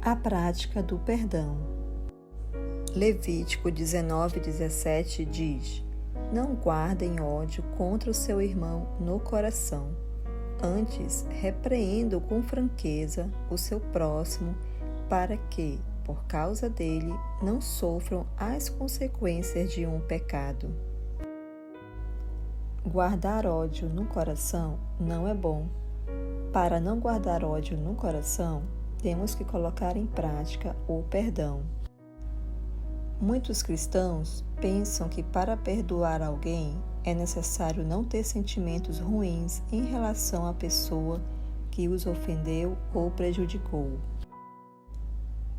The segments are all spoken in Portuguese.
A prática do perdão. Levítico 19:17 diz: Não guardem ódio contra o seu irmão no coração. Antes, repreenda com franqueza o seu próximo, para que, por causa dele, não sofram as consequências de um pecado. Guardar ódio no coração não é bom. Para não guardar ódio no coração, temos que colocar em prática o perdão. Muitos cristãos pensam que para perdoar alguém é necessário não ter sentimentos ruins em relação à pessoa que os ofendeu ou prejudicou.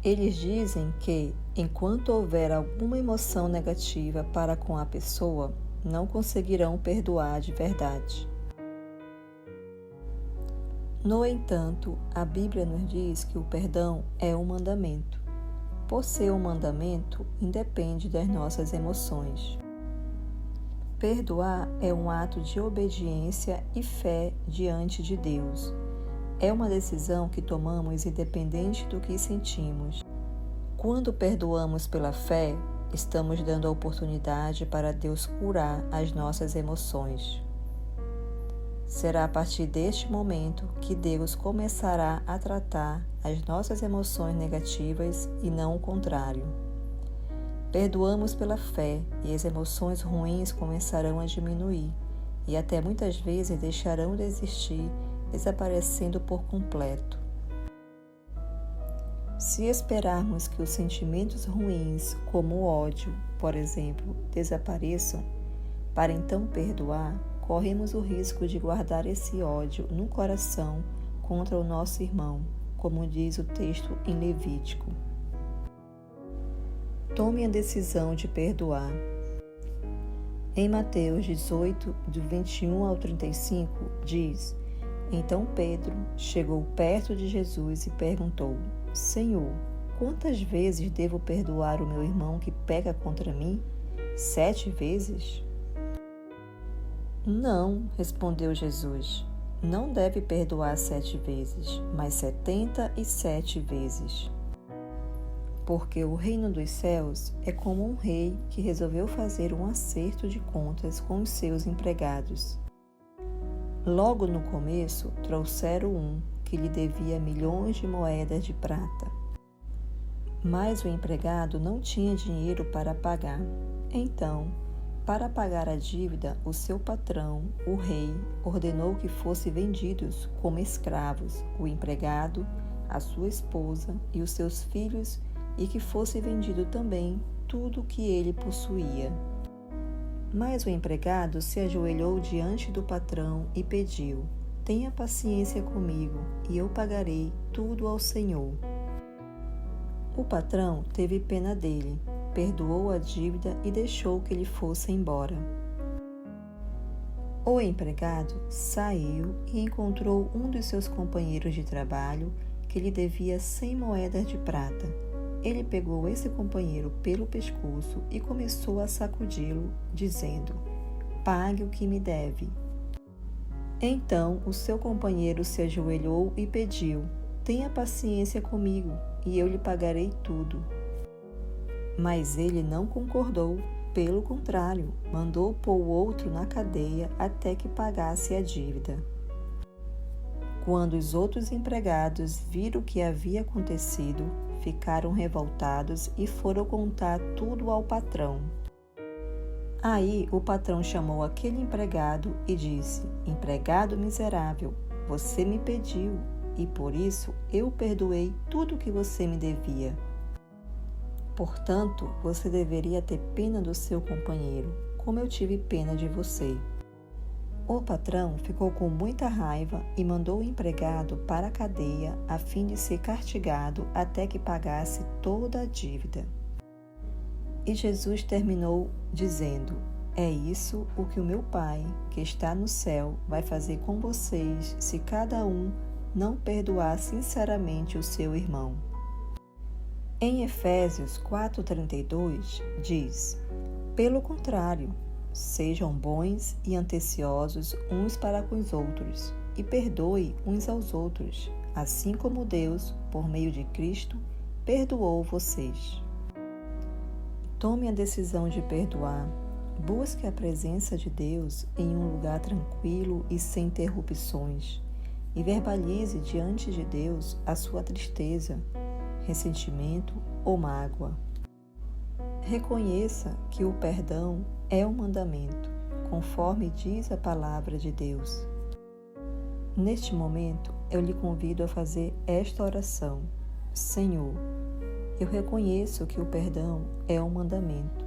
Eles dizem que, enquanto houver alguma emoção negativa para com a pessoa, não conseguirão perdoar de verdade. No entanto, a Bíblia nos diz que o perdão é um mandamento. Por ser um mandamento, independe das nossas emoções. Perdoar é um ato de obediência e fé diante de Deus. É uma decisão que tomamos independente do que sentimos. Quando perdoamos pela fé, estamos dando a oportunidade para Deus curar as nossas emoções. Será a partir deste momento que Deus começará a tratar as nossas emoções negativas e não o contrário. Perdoamos pela fé e as emoções ruins começarão a diminuir e até muitas vezes deixarão de existir, desaparecendo por completo. Se esperarmos que os sentimentos ruins, como o ódio, por exemplo, desapareçam, para então perdoar, corremos o risco de guardar esse ódio no coração contra o nosso irmão, como diz o texto em Levítico. Tome a decisão de perdoar. Em Mateus 18, do 21 ao 35, diz: Então Pedro chegou perto de Jesus e perguntou: Senhor, quantas vezes devo perdoar o meu irmão que peca contra mim? 7 vezes? Não, respondeu Jesus. Não deve perdoar 7 vezes, mas 77 vezes. Porque o reino dos céus é como um rei que resolveu fazer um acerto de contas com os seus empregados. Logo no começo, trouxeram um que lhe devia milhões de moedas de prata. Mas o empregado não tinha dinheiro para pagar. Então, para pagar a dívida, o seu patrão, o rei, ordenou que fossem vendidos como escravos o empregado, a sua esposa e os seus filhos, e que fosse vendido também tudo o que ele possuía. Mas o empregado se ajoelhou diante do patrão e pediu: Tenha paciência comigo, e eu pagarei tudo ao Senhor. O patrão teve pena dele, perdoou a dívida e deixou que ele fosse embora. O empregado saiu e encontrou um dos seus companheiros de trabalho que lhe devia 100 moedas de prata. Ele pegou esse companheiro pelo pescoço e começou a sacudi-lo, dizendo: Pague o que me deve. Então o seu companheiro se ajoelhou e pediu: Tenha paciência comigo, e eu lhe pagarei tudo. Mas ele não concordou, pelo contrário, mandou pôr o outro na cadeia até que pagasse a dívida. Quando os outros empregados viram o que havia acontecido, ficaram revoltados e foram contar tudo ao patrão. Aí o patrão chamou aquele empregado e disse: Empregado miserável, você me pediu, e por isso eu perdoei tudo o que você me devia. Portanto, você deveria ter pena do seu companheiro, como eu tive pena de você. O patrão ficou com muita raiva e mandou o empregado para a cadeia a fim de ser castigado até que pagasse toda a dívida. E Jesus terminou dizendo: É isso o que o meu Pai, que está no céu, vai fazer com vocês se cada um não perdoar sinceramente o seu irmão. Em Efésios 4:32 diz: Pelo contrário, sejam bons e atenciosos uns para com os outros, e perdoe uns aos outros, assim como Deus, por meio de Cristo, perdoou vocês. Tome a decisão de perdoar. Busque a presença de Deus em um lugar tranquilo e sem interrupções, e verbalize diante de Deus a sua tristeza, ressentimento ou mágoa. Reconheça que o perdão é um mandamento, conforme diz a palavra de Deus. Neste momento, eu lhe convido a fazer esta oração. Senhor, eu reconheço que o perdão é um mandamento,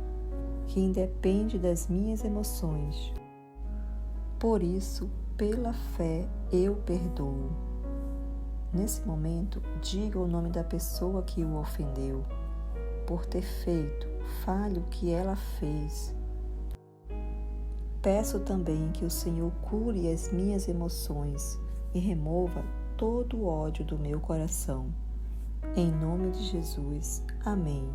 que independe das minhas emoções. Por isso, pela fé, eu perdoo. Nesse momento, diga o nome da pessoa que o ofendeu. Por ter feito, fale o que ela fez. Peço também que o Senhor cure as minhas emoções e remova todo o ódio do meu coração. Em nome de Jesus. Amém.